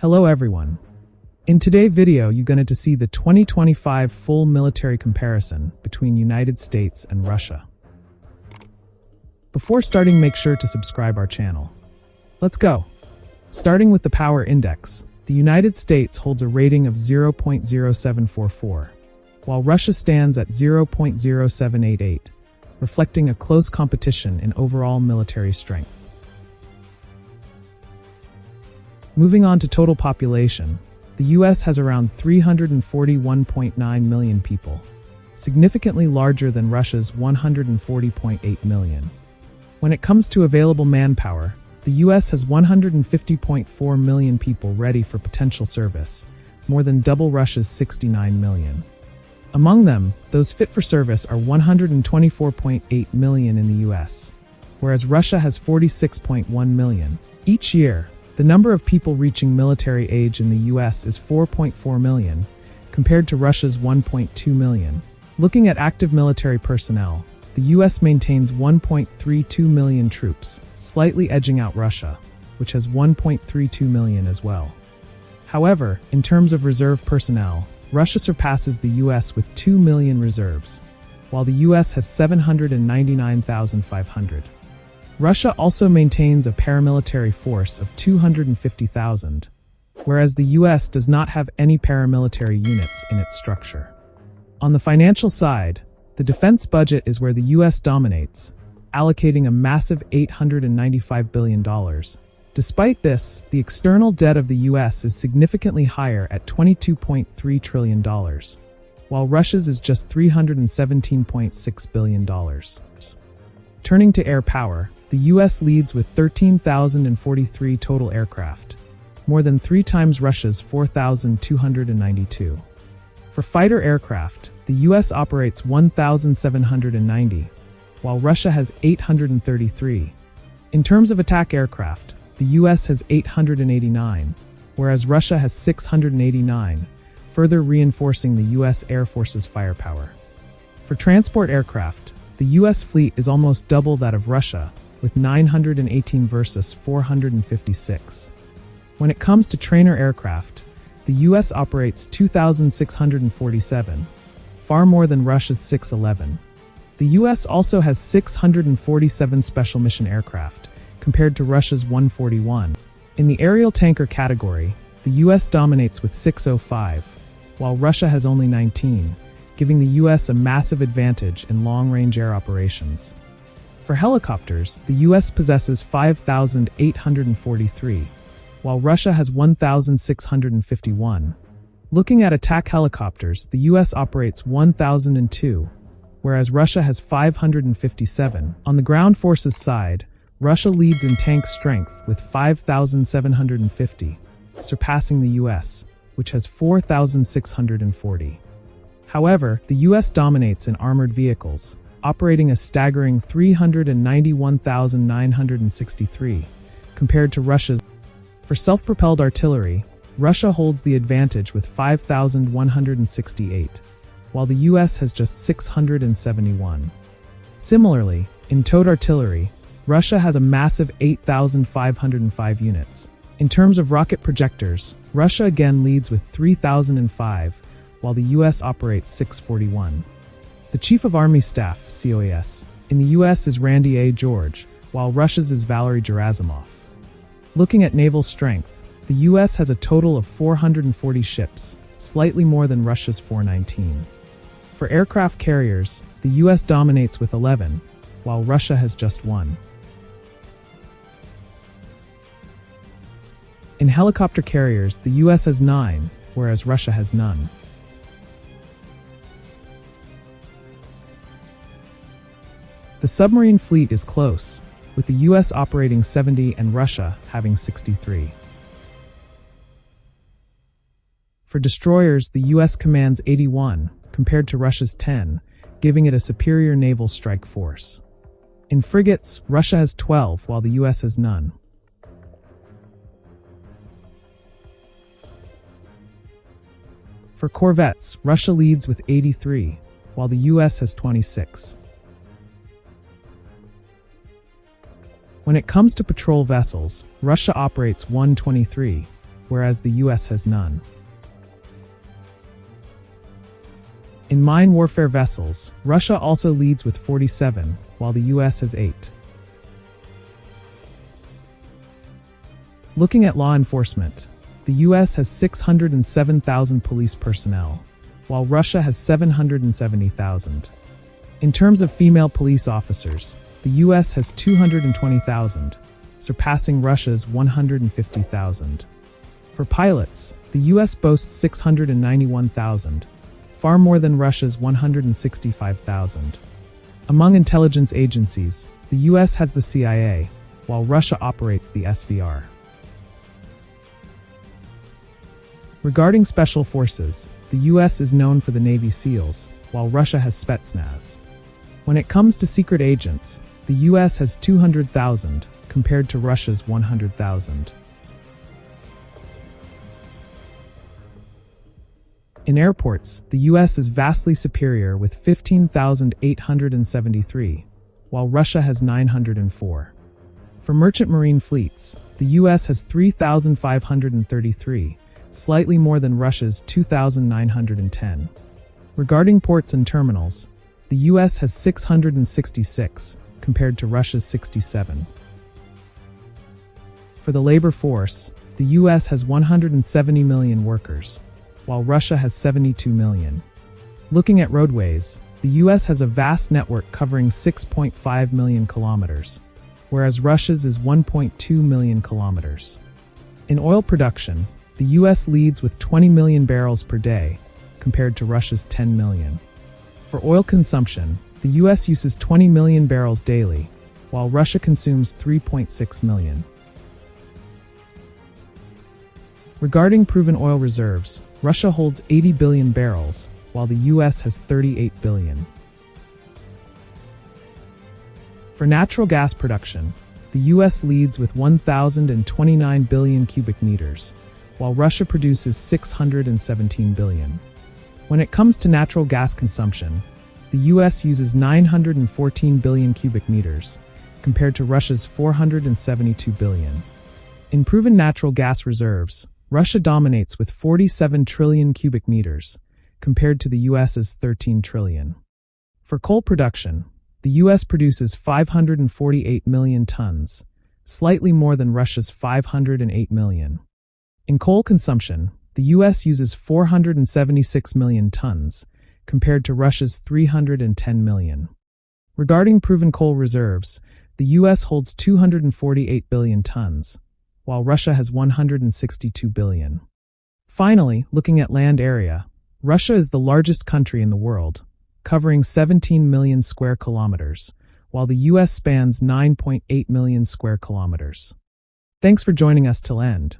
Hello everyone. In today's video, you're going to see the 2025 full military comparison between United States and Russia. Before starting, make sure to subscribe our channel. Let's go. Starting with the power index, the United States holds a rating of 0.0744, while Russia stands at 0.0788, reflecting a close competition in overall military strength. Moving on to total population, the US has around 341.9 million people, significantly larger than Russia's 140.8 million. When it comes to available manpower, the US has 150.4 million people ready for potential service, more than double Russia's 69 million. Among them, those fit for service are 124.8 million in the US, whereas Russia has 46.1 million. Each year, the number of people reaching military age in the US is 4.4 million, compared to Russia's 1.2 million. Looking at active military personnel, the US maintains 1.32 million troops, slightly edging out Russia, which has 1.32 million as well. However, in terms of reserve personnel, Russia surpasses the US with 2 million reserves, while the US has 799,500. Russia also maintains a paramilitary force of 250,000, whereas the US does not have any paramilitary units in its structure. On the financial side, the defense budget is where the US dominates, allocating a massive $895 billion. Despite this, the external debt of the US is significantly higher at $22.3 trillion, while Russia's is just $317.6 billion. Turning to air power, the US leads with 13,043 total aircraft, more than 3 times Russia's 4,292. For fighter aircraft, the US operates 1,790, while Russia has 833. In terms of attack aircraft, the US has 889, whereas Russia has 689, further reinforcing the US Air Force's firepower. For transport aircraft, the US fleet is almost double that of Russia, with 918 versus 456. When it comes to trainer aircraft, the US operates 2,647, far more than Russia's 611. The US also has 647 special mission aircraft, compared to Russia's 141. In the aerial tanker category, the US dominates with 605, while Russia has only 19, giving the US a massive advantage in long-range air operations. For helicopters, the US possesses 5,843, while Russia has 1,651. Looking at attack helicopters, the US operates 1,002, whereas Russia has 557. On the ground forces side, Russia leads in tank strength with 5,750, surpassing the US, which has 4,640. However, the US dominates in armored vehicles, operating a staggering 391,963, compared to Russia's. For self-propelled artillery, Russia holds the advantage with 5,168, while the US has just 671. Similarly, in towed artillery, Russia has a massive 8,505 units. In terms of rocket projectors, Russia again leads with 3,005, while the US operates 641. The Chief of Army Staff, COAS, in the US is Randy A. George, while Russia's is Valery Gerasimov. Looking at naval strength, the US has a total of 440 ships, slightly more than Russia's 419. For aircraft carriers, the US dominates with 11, while Russia has just 1. In helicopter carriers, the US has 9, whereas Russia has none. The submarine fleet is close, with the US operating 70 and Russia having 63. For destroyers, the US commands 81, compared to Russia's 10, giving it a superior naval strike force. In frigates, Russia has 12, while the US has none. For corvettes, Russia leads with 83, while the US has 26. When it comes to patrol vessels, Russia operates 123, whereas the US has none. In mine warfare vessels, Russia also leads with 47, while the US has 8. Looking at law enforcement, the US has 607,000 police personnel, while Russia has 770,000. In terms of female police officers, the US has 220,000, surpassing Russia's 150,000. For pilots, the US boasts 691,000, far more than Russia's 165,000. Among intelligence agencies, the US has the CIA, while Russia operates the SVR. Regarding special forces, the US is known for the Navy SEALs, while Russia has Spetsnaz. When it comes to secret agents, the US has 200,000 compared to Russia's 100,000. In airports, the US is vastly superior with 15,873, while Russia has 904. For merchant marine fleets, the US has 3,533, slightly more than Russia's 2,910. Regarding ports and terminals, the US has 666, compared to Russia's 67. For the labor force, the US has 170 million workers, while Russia has 72 million. Looking at roadways, the US has a vast network covering 6.5 million kilometers, whereas Russia's is 1.2 million kilometers. In oil production, the US leads with 20 million barrels per day, compared to Russia's 10 million. For oil consumption, the US uses 20 million barrels daily, while Russia consumes 3.6 million. Regarding proven oil reserves, Russia holds 80 billion barrels, while the US has 38 billion. For natural gas production, the US leads with 1,029 billion cubic meters, while Russia produces 617 billion. When it comes to natural gas consumption, the US uses 914 billion cubic meters, compared to Russia's 472 billion. In proven natural gas reserves, Russia dominates with 47 trillion cubic meters, compared to the US's 13 trillion. For coal production, the US produces 548 million tons, slightly more than Russia's 508 million. In coal consumption, the US uses 476 million tons, compared to Russia's 310 million. Regarding proven coal reserves, the US holds 248 billion tons, while Russia has 162 billion. Finally, looking at land area, Russia is the largest country in the world, covering 17 million square kilometers, while the US spans 9.8 million square kilometers. Thanks for joining us till end.